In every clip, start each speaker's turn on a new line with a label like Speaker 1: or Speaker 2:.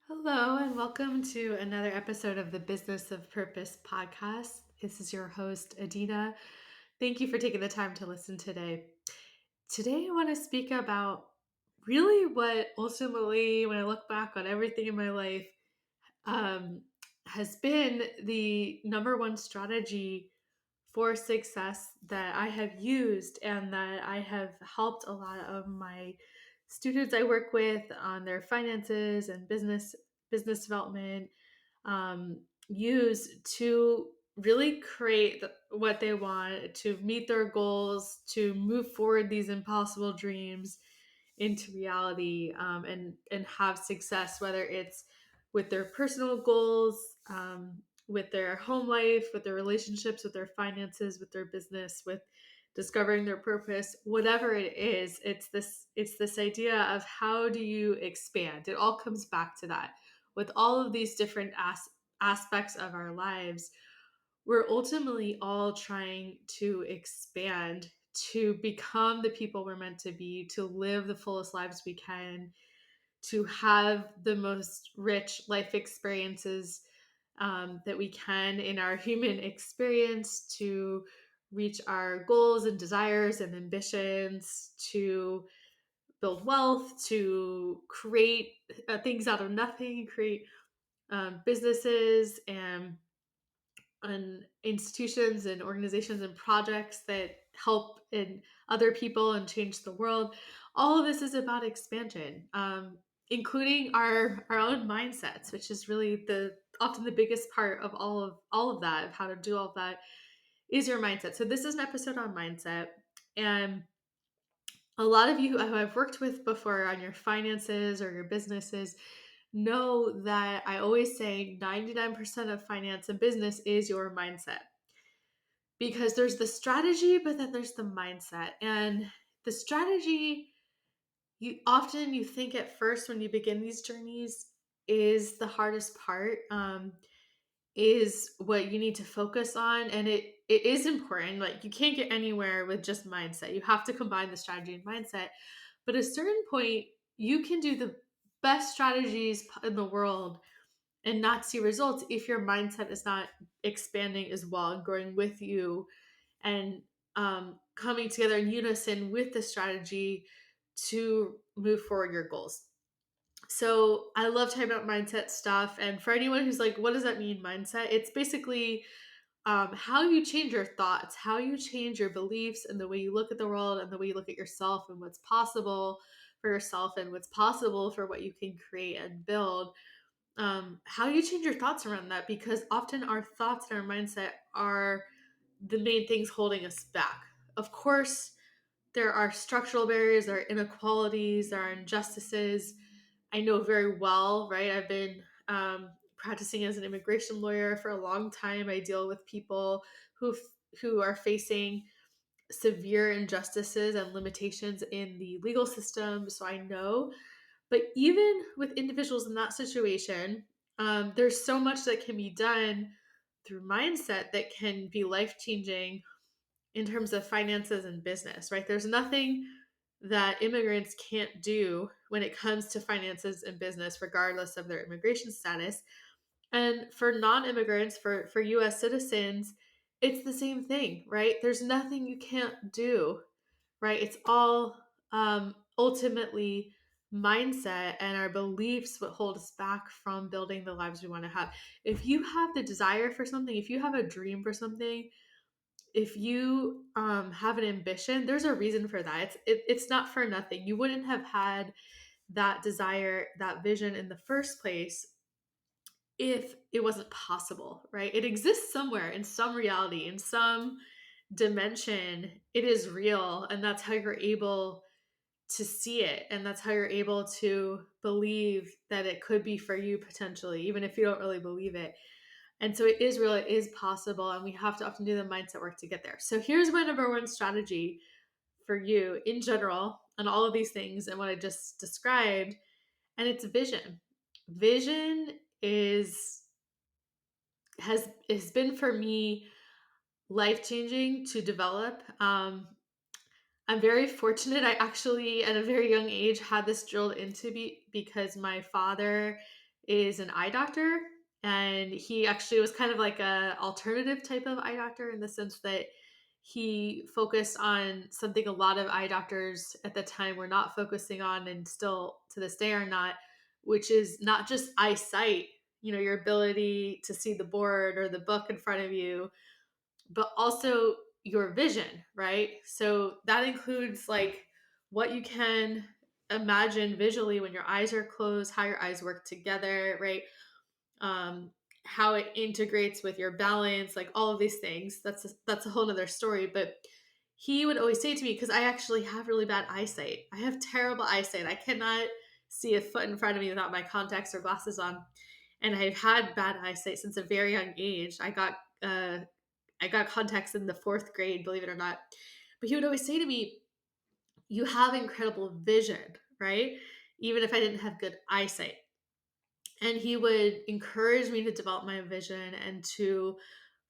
Speaker 1: Hello, and welcome to another episode of the Business of Purpose podcast. This is your host, Adina. Thank you for taking the time to listen today. Today, I want to speak about really what ultimately, when I look back on everything in my life, um, has been the number one strategy for success that I have used and that I have helped a lot of my students I work with on their finances and business development use to really create what they want, to meet their goals, to move forward these impossible dreams into reality, and have success, whether it's with their personal goals, with their home life, with their relationships, with their finances, with their business, with discovering their purpose, whatever it is. It's this idea of how do you expand. It all comes back to that. With all of these different aspects of our lives, we're ultimately all trying to expand, to become the people we're meant to be, to live the fullest lives we can, to have the most rich life experiences that we can in our human experience, to reach our goals and desires and ambitions, to build wealth, to create things out of nothing, create businesses and institutions and organizations and projects that help in other people and change the world. All of this is about expansion, including our own mindsets, which is really the often the biggest part of all of that, of how to do all of that, is your mindset. So this is an episode on mindset, and a lot of you who I've worked with before on your finances or your businesses know that I always say 99% of finance and business is your mindset, because there's the strategy, but then there's the mindset. And the strategy, you think at first when you begin these journeys, is the hardest part, is what you need to focus on, and it is important. Like, you can't get anywhere with just mindset. You have to combine the strategy and mindset. But at a certain point, you can do the best strategies in the world and not see results if your mindset is not expanding as well and growing with you, and coming together in unison with the strategy to move forward your goals. So I love talking about mindset stuff. And for anyone who's like, what does that mean, mindset? It's basically how you change your thoughts, how you change your beliefs, and the way you look at the world, and the way you look at yourself, and what's possible for yourself, and what's possible for what you can create and build. How you change your thoughts around that, because often our thoughts and our mindset are the main things holding us back. Of course, there are structural barriers, there are inequalities, there are injustices. I know very well, right? I've been practicing as an immigration lawyer for a long time. I deal with people who are facing severe injustices and limitations in the legal system. So I know. But even with individuals in that situation, there's so much that can be done through mindset that can be life changing in terms of finances and business, right? There's nothing that immigrants can't do when it comes to finances and business, regardless of their immigration status. And for non-immigrants, for US citizens, it's the same thing, right? There's nothing you can't do, right? It's all ultimately mindset and our beliefs what hold us back from building the lives we want to have. If you have the desire for something, if you have a dream for something, if you have an ambition, there's a reason for that. It's not for nothing. You wouldn't have had that desire, that vision in the first place if it wasn't possible, right? It exists somewhere in some reality, in some dimension. It is real, and that's how you're able to see it, and that's how you're able to believe that it could be for you potentially, even if you don't really believe it. And so it is real, it is possible, and we have to often do the mindset work to get there. So here's my number one strategy for you in general on all of these things and what I just described, and it's vision. Vision is has been for me life changing to develop. I'm very fortunate. I actually, at a very young age, had this drilled into me because my father is an eye doctor, and he actually was kind of like a alternative type of eye doctor in the sense that he focused on something a lot of eye doctors at the time were not focusing on and still to this day are not, which is not just eyesight, your ability to see the board or the book in front of you, but also your vision, right? So that includes like what you can imagine visually when your eyes are closed, how your eyes work together, right? um, how it integrates with your balance, like all of these things. That's a whole nother story. But he would always say to me, because I actually have really bad eyesight. I have terrible eyesight. I cannot see a foot in front of me without my contacts or glasses on. And I've had bad eyesight since a very young age. I got contacts in the fourth grade, believe it or not. But he would always say to me, "You have incredible vision, right? Even if I didn't have good eyesight." And he would encourage me to develop my vision and to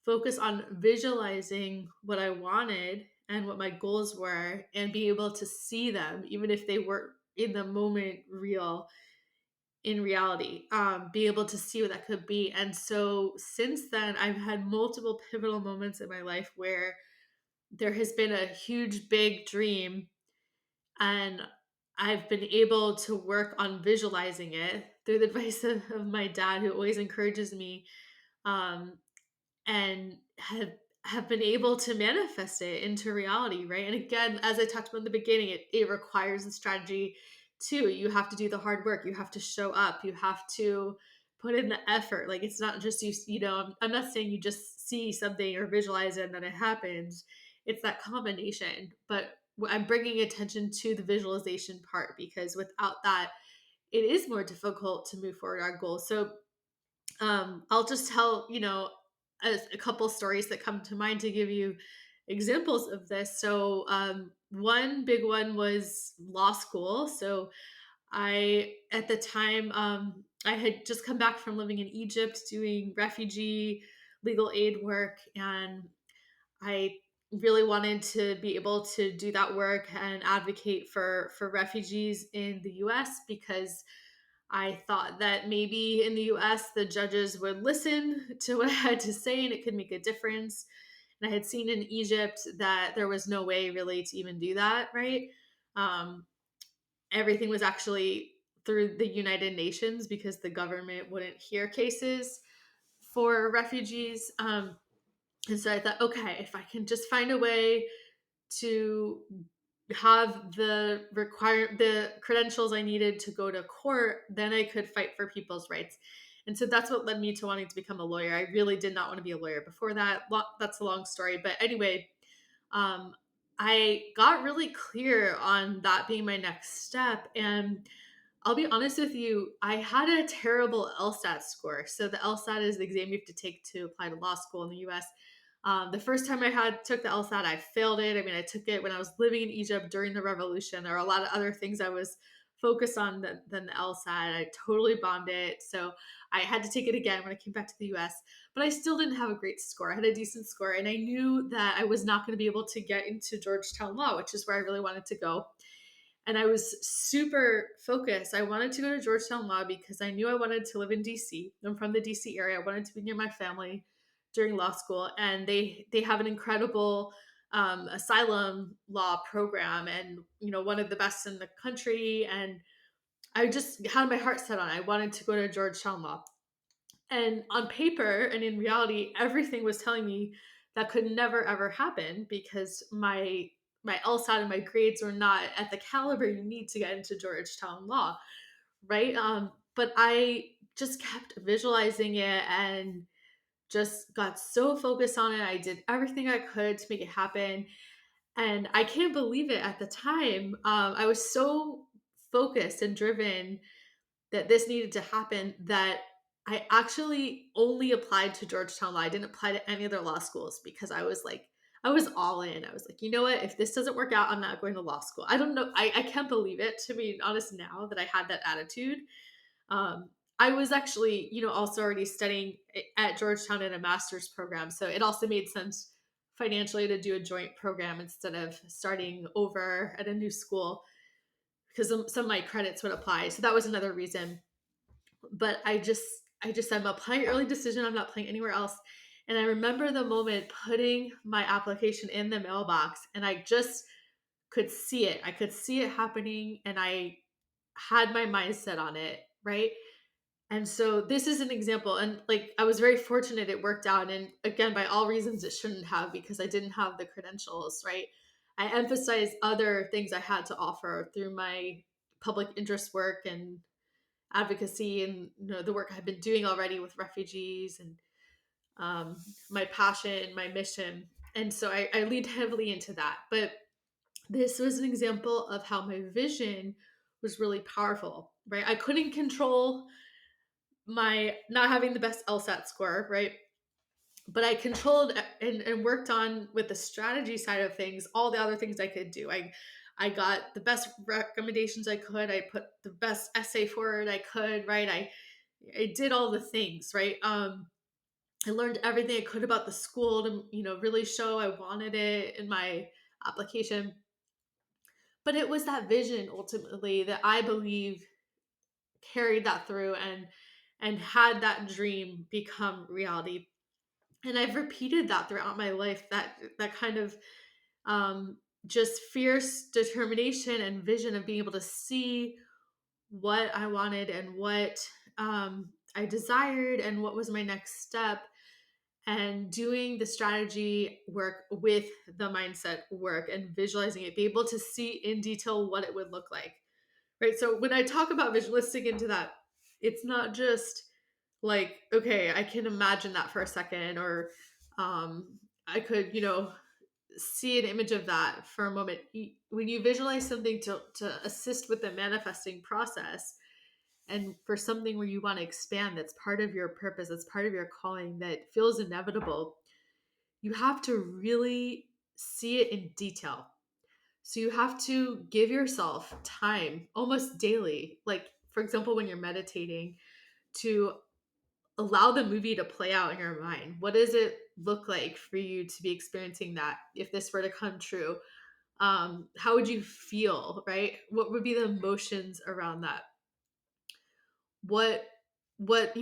Speaker 1: focus on visualizing what I wanted and what my goals were and be able to see them, even if they weren't in the moment real in reality, be able to see what that could be. And so since then, I've had multiple pivotal moments in my life where there has been a huge, big dream, and I've been able to work on visualizing it through the advice of my dad, who always encourages me, um, and have been able to manifest it into reality, right? And again, as I talked about in the beginning, it requires a strategy too. You have to do the hard work. You have to show up. You have to put in the effort. Like it's not just I'm not saying you just see something or visualize it and then it happens. It's that combination. But I'm bringing attention to the visualization part because without that, it is more difficult to move forward our goals. So I'll just tell, a couple stories that come to mind to give you examples of this. So, one big one was law school. So, at the time, I had just come back from living in Egypt doing refugee legal aid work, and I really wanted to be able to do that work and advocate for refugees in the US because I thought that maybe in the US, the judges would listen to what I had to say and it could make a difference. And I had seen in Egypt that there was no way really to even do that, right? Um, Everything was actually through the United Nations because the government wouldn't hear cases for refugees. And so I thought, okay, if I can just find a way to have the credentials I needed to go to court, then I could fight for people's rights. And so that's what led me to wanting to become a lawyer. I really did not want to be a lawyer before that. That's a long story, but anyway, um, I got really clear on that being my next step. And I'll be honest with you, I had a terrible LSAT score. So the LSAT is the exam you have to take to apply to law school in the US. The first time I had took the LSAT, I failed it. I mean, I took it when I was living in Egypt during the revolution. There were a lot of other things I was focused on than the LSAT. I totally bombed it. So I had to take it again when I came back to the US. But I still didn't have a great score. I had a decent score. And I knew that I was not going to be able to get into Georgetown Law, which is where I really wanted to go. And I was super focused. I wanted to go to Georgetown Law because I knew I wanted to live in DC. I'm from the DC area. I wanted to be near my family during law school, and they have an incredible asylum law program, and one of the best in the country. And I just had my heart set on it. I wanted to go to Georgetown Law. And on paper and in reality, everything was telling me that could never ever happen because my LSAT and my grades were not at the caliber you need to get into Georgetown Law, right? But I just kept visualizing it and just got so focused on it. I did everything I could to make it happen. And I can't believe it at the time. I was so focused and driven that this needed to happen that I actually only applied to Georgetown Law. I didn't apply to any other law schools because I was all in. I was like, you know what? If this doesn't work out, I'm not going to law school. I don't know. I can't believe it, to be honest, now that I had that attitude. I was actually, also already studying at Georgetown in a master's program. So it also made sense financially to do a joint program instead of starting over at a new school because some of my credits would apply. So that was another reason but I'm applying early decision. I'm not playing anywhere else. And I remember the moment putting my application in the mailbox, and I just could see it. I could see it happening, and I had my mindset on it, right? And so this is an example, and like I was very fortunate it worked out. And again, by all reasons, it shouldn't have, because I didn't have the credentials, right? I emphasized other things I had to offer through my public interest work and advocacy, and the work I've been doing already with refugees, and my passion, my mission. And so I leaned heavily into that. But this was an example of how my vision was really powerful, right? I couldn't control my not having the best LSAT score, right? But I controlled and worked on with the strategy side of things, all the other things I could do. I got the best recommendations I could. I put the best essay forward I could, right? I did all the things, right? I learned everything I could about the school to, really show I wanted it in my application. But it was that vision ultimately that I believe carried that through and had that dream become reality. And I've repeated that throughout my life, that kind of um just fierce determination and vision of being able to see what I wanted and what I desired and what was my next step, and doing the strategy work with the mindset work and visualizing it, be able to see in detail what it would look like. Right. So when I talk about visualistic into that, it's not just like, okay, I can imagine that for a second, or I could, see an image of that for a moment. When you visualize something to assist with the manifesting process, and for something where you want to expand, that's part of your purpose, that's part of your calling, that feels inevitable, you have to really see it in detail. So you have to give yourself time almost daily. Like, for example, when you're meditating, to allow the movie to play out in your mind. What does it look like for you to be experiencing that if this were to come true? How would you feel, right? What would be the emotions around that? What what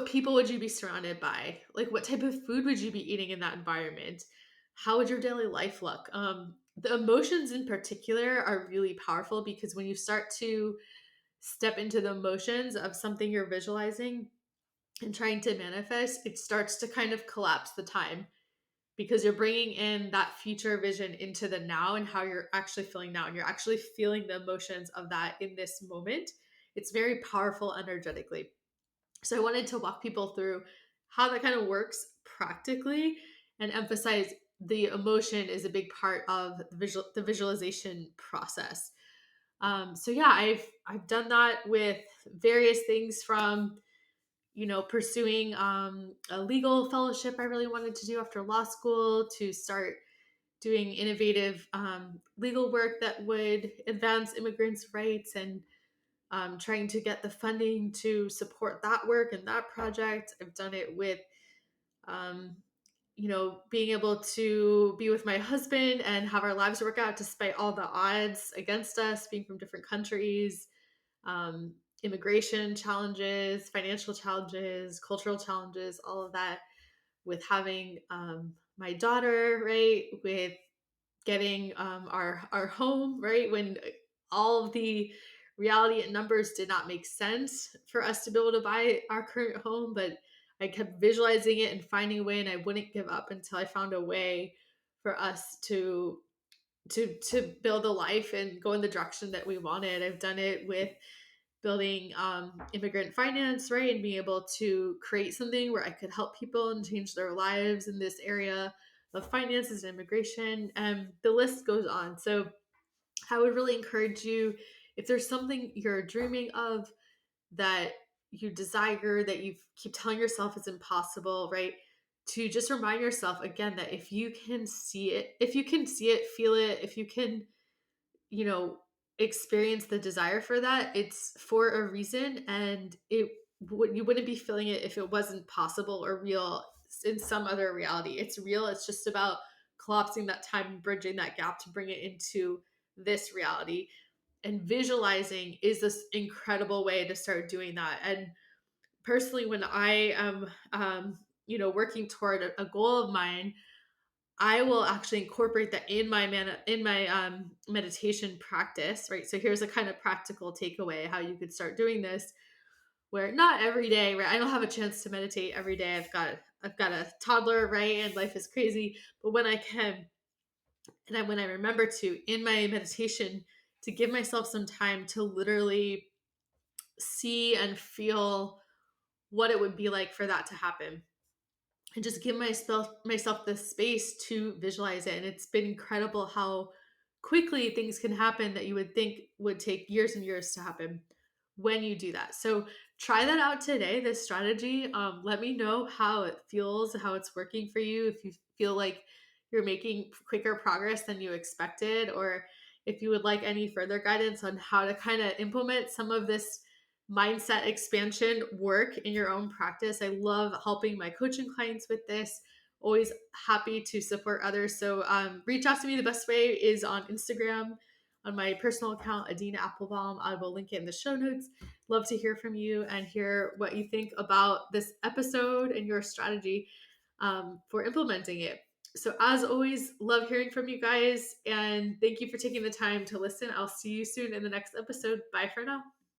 Speaker 1: people would you be surrounded by? Like, what type of food would you be eating in that environment? How would your daily life look? The emotions in particular are really powerful, because when you start to step into the emotions of something you're visualizing and trying to manifest, it starts to kind of collapse the time, because you're bringing in that future vision into the now and how you're actually feeling now. And you're actually feeling the emotions of that in this moment. It's very powerful energetically. So I wanted to walk people through how that kind of works practically, and emphasize the emotion is a big part of the visualization process. So yeah, I've done that with various things, from pursuing a legal fellowship I really wanted to do after law school, to start doing innovative legal work that would advance immigrants' rights, and trying to get the funding to support that work and that project. I've done it with, um, being able to be with my husband and have our lives work out despite all the odds against us, being from different countries, immigration challenges, financial challenges, cultural challenges, all of that, with having my daughter, right? With getting our home, right? When all of the reality and numbers did not make sense for us to be able to buy our current home, but I kept visualizing it and finding a way, and I wouldn't give up until I found a way for us to build a life and go in the direction that we wanted. I've done it with building immigrant finance, right? And being able to create something where I could help people and change their lives in this area of finances and immigration. And the list goes on. So I would really encourage you, if there's something you're dreaming of, that you desire, that you keep telling yourself is impossible, right? To just remind yourself again that if you can see it, feel it, if you can, you know, experience the desire for that, it's for a reason, and you wouldn't be feeling it if it wasn't possible or real in some other reality. It's real. It's just about collapsing that time and bridging that gap to bring it into this reality. And visualizing is this incredible way to start doing that. And personally, when I am, working toward a goal of mine, I will actually incorporate that in my meditation practice, right? So here's a kind of practical takeaway how you could start doing this, where not every day, right? I don't have a chance to meditate every day. I've got a toddler, right? And life is crazy. But when I can, when I remember to in my meditation, to give myself some time to literally see and feel what it would be like for that to happen, and just give myself the space to visualize it. And it's been incredible how quickly things can happen that you would think would take years and years to happen when you do that. So try that out today, this strategy. Let me know how it feels, how it's working for you, if you feel like you're making quicker progress than you expected, or if you would like any further guidance on how to kind of implement some of this mindset expansion work in your own practice. I love helping my coaching clients with this. Always happy to support others. So reach out to me. The best way is on Instagram on my personal account, Adina Applebaum. I will link it in the show notes. Love to hear from you and hear what you think about this episode and your strategy for implementing it. So, as always, love hearing from you guys. And thank you for taking the time to listen. I'll see you soon in the next episode. Bye for now.